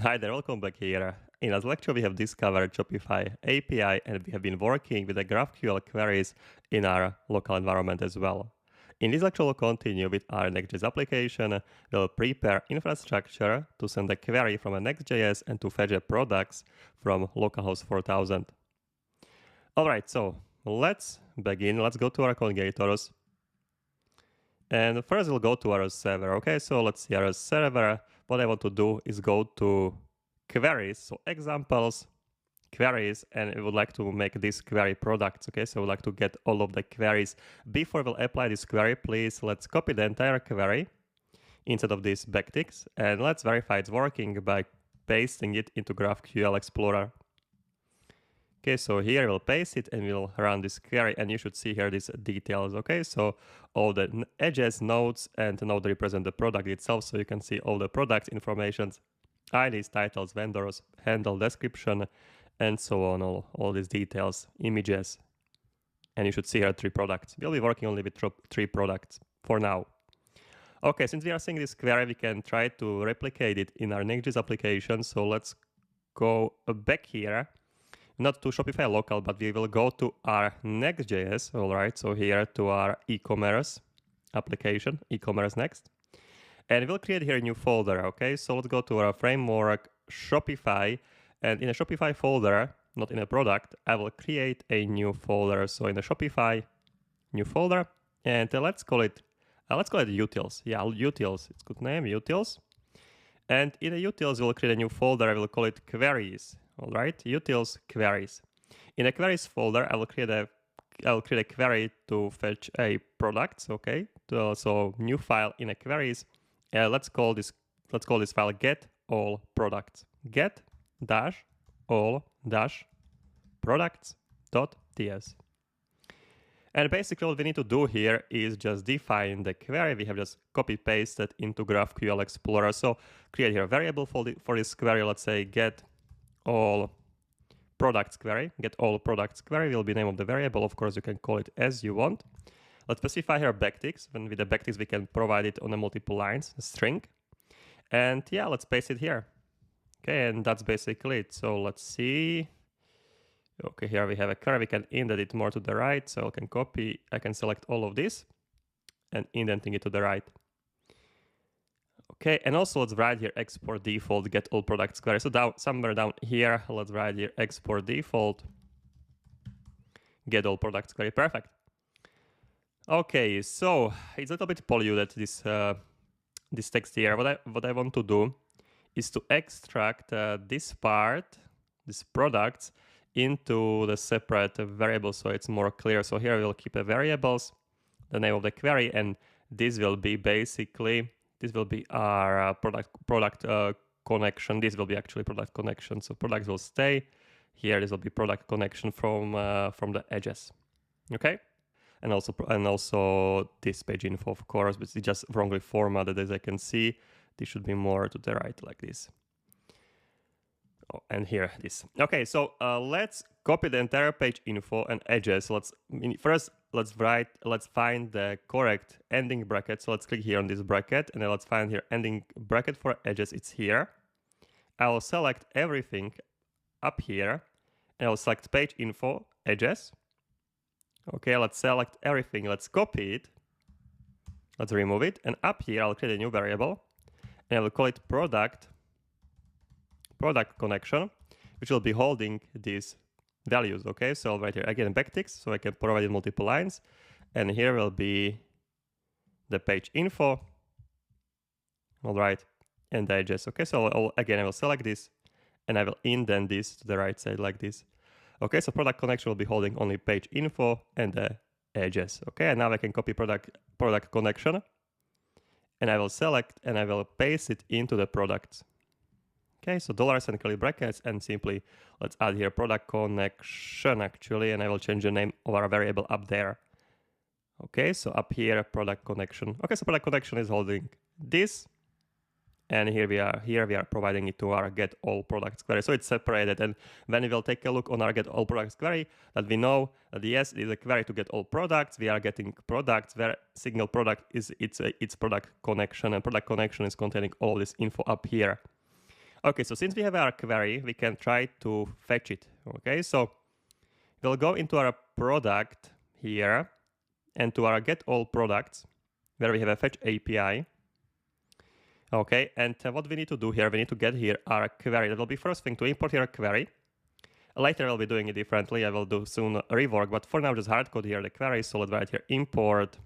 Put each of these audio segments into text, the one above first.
Hi there, welcome back here. In this lecture, we have discovered Shopify API and we have been working with the GraphQL queries in our local environment as well. In this lecture, we'll continue with our Next.js application. We'll prepare infrastructure to send a query from a Next.js and to fetch the products from localhost 4000. All right, so let's begin. Let's go to our congators. And first we'll go to our server. Okay, so let's see our server. What I want to do is go to queries, so examples, queries, and we would like to make this query products. Okay, so we'd like to get all of the queries. Before we'll apply this query, please let's copy the entire query instead of these backticks, and let's verify it's working by pasting it into GraphQL Explorer. Okay, so here we'll paste it and we'll run this query, and you should see here these details. Okay, so all the edges, nodes, and node represent the product itself, so you can see all the product informations, IDs, titles, vendors, handle, description, and so on, all these details, images, and you should see here 3 products. We'll be working only with 3 products for now. Okay, since we are seeing this query, we can try to replicate it in our Next.js application, so let's go back here. Not to Shopify local, but we will go to our Next.js, all right, so here to our e-commerce application, e-commerce next. And we'll create here a new folder, okay? So let's go to our framework, Shopify, and in a Shopify folder, not in a product, I will create a new folder. So in the Shopify, new folder, and let's call it utils. Yeah, utils, it's a good name, utils. And in the utils, we'll create a new folder, I will call it queries. All right, utils queries. In a queries folder, I will create a query to fetch a product. Okay, so new file in a queries. Let's call this file get all products. Get dash all dash products.ts. And basically what we need to do here is just define the query. We have just copy pasted into GraphQL Explorer. So create here a variable for this query. Let's say get all products query. Get all products query will be name of the variable. Of course, you can call it as you want. Let's specify here backticks. When with the backticks, we can provide it on a multiple lines, a string. And yeah, let's paste it here. Okay, and that's basically it. So let's see. Okay, here we have a query. We can indent it more to the right. So I can select all of this and indenting it to the right. Okay, and also let's write here export default get all products query. So somewhere down here, let's write here export default get all products query. Perfect. Okay, so it's a little bit polluted, this text here. What I want to do is to extract this part, this products, into the separate variable so it's more clear. So here we'll keep a variables, the name of the query, and this will be our product connection. This will be actually product connection. So products will stay here. This will be product connection from the edges. Okay, and also this page info, of course, but it's just wrongly formatted as I can see. This should be more to the right like this. Oh, and here this. Okay, so let's copy the entire page info and edges. Let's find the correct ending bracket. So let's click here on this bracket and then let's find here ending bracket for edges. It's here. I will select everything up here and I'll select page info edges. Okay, let's select everything. Let's copy it. Let's remove it. And up here, I'll create a new variable and I will call it product connection, which will be holding these values. Okay, so right here again backticks, so I can provide it multiple lines, and here will be the page info. All right, and the edges. Okay, so I will select this and I will indent this to the right side like this. Okay, so product connection will be holding only page info and the edges. Okay, and now I can copy product connection and I will select and I will paste it into the products. Okay, so dollars and curly brackets, and simply let's add here product connection actually, and I will change the name of our variable up there. Okay, so up here, product connection. Okay, so product connection is holding this, and here we are providing it to our get all products query. So it's separated, and when we will take a look on our get all products query, that we know that yes, it is a query to get all products. We are getting products where signal product is its product connection, and product connection is containing all this info up here. Okay, so since we have our query, we can try to fetch it. Okay, so we'll go into our product here and to our get all products where we have a fetch API. Okay, and what we need to do here, we need to get here our query. That will be first thing to import here a query. Later I'll be doing it differently. I will do soon a rework, but for now just hard code here the query. So let's write here import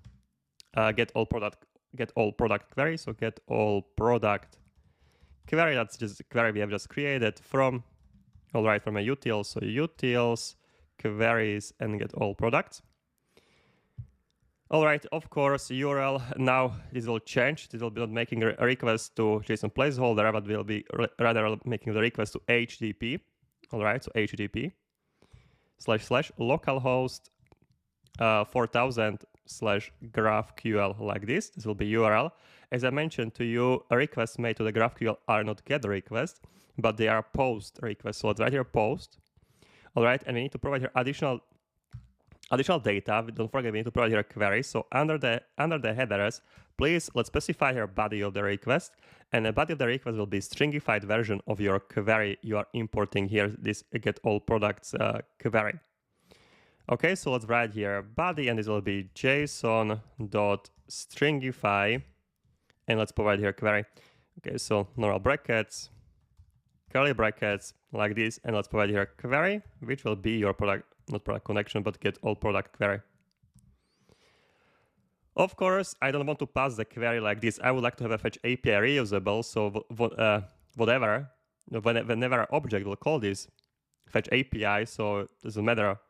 get all product query. So get all product query. That's just a query we have just created from, all right, from a utils. So utils queries and get all products. All right, of course, URL. Now this will change. This will be not making a request to JSON placeholder, but will be rather making the request to HTTP. All right, so HTTP / localhost 4000 / GraphQL like this. This will be URL. As I mentioned to you, requests made to the GraphQL are not GET requests, but they are POST requests. So let's write here POST. All right, and we need to provide here additional data. Don't forget we need to provide here a query. So under the headers, please let's specify here body of the request, and the body of the request will be stringified version of your query you are importing here, this get all products query. Okay, so let's write here body, and this will be json.stringify, and let's provide here query. Okay, so normal brackets, curly brackets like this, and let's provide here query, which will be your product, not product connection, but get all product query. Of course, I don't want to pass the query like this. I would like to have a fetch API reusable. So whenever an object will call this fetch API, so it doesn't matter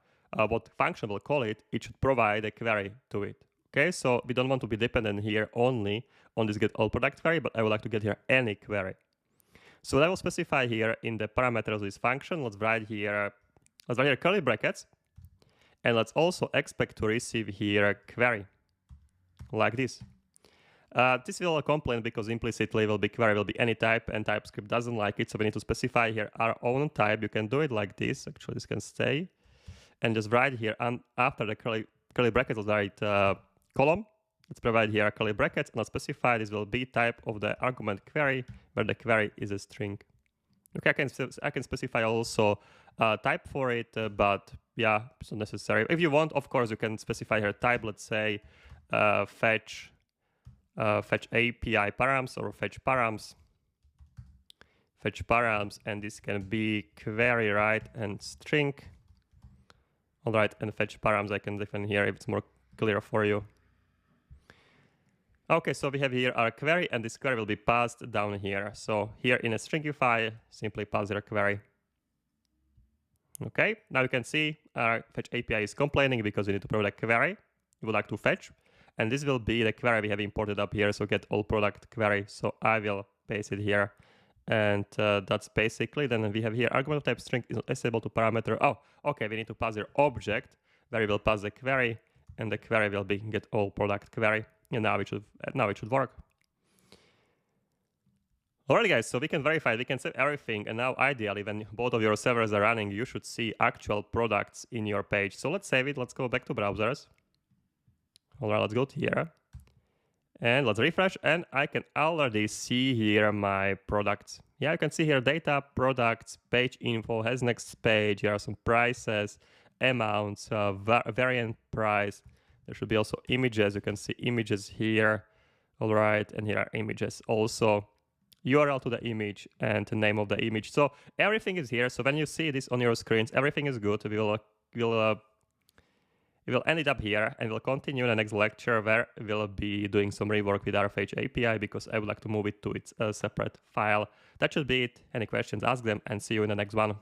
what function will call it, it should provide a query to it. Okay, so we don't want to be dependent here only on this get all product query, but I would like to get here any query. So what I will specify here in the parameters of this function, let's write here curly brackets, and let's also expect to receive here a query like this. This will complain because implicitly query will be any type, and TypeScript doesn't like it, so we need to specify here our own type. You can do it like this. Actually, this can stay, and just write here, and after the curly brackets, let's write column. Let's provide here curly brackets, and let's specify this will be type of the argument query, where the query is a string. Okay, I can specify also type for it, but yeah, it's not necessary. If you want, of course, you can specify here type. Let's say fetch API params or fetch params, and this can be query, right, and string. All right, and fetch params I can define here if it's more clear for you. Okay, so we have here our query, and this query will be passed down here. So here in a stringify, simply pass your query. Okay, now you can see our fetch API is complaining because we need to provide a query we would like to fetch. And this will be the query we have imported up here. So get all product query. So I will paste it here. And that's basically, then we have here argument of type string is not accessible to parameter. Oh, okay, we need to pass your object where we will pass the query, and the query will be get all product query. And now it should work. Alright guys, so we can verify, we can set everything, and now ideally when both of your servers are running, you should see actual products in your page. So let's save it, let's go back to browsers. Alright, let's go to here. And let's refresh, and I can already see here my products. Yeah, you can see here data, products, page info, has next page, here are some prices, amounts, variant price. There should be also images, you can see images here. Alright, and here are images also. URL to the image and the name of the image. So everything is here. So when you see this on your screens, everything is good. We will end it up here, and we'll continue in the next lecture where we'll be doing some rework with our Fetch API because I would like to move it to its separate file. That should be it. Any questions, ask them, and see you in the next one.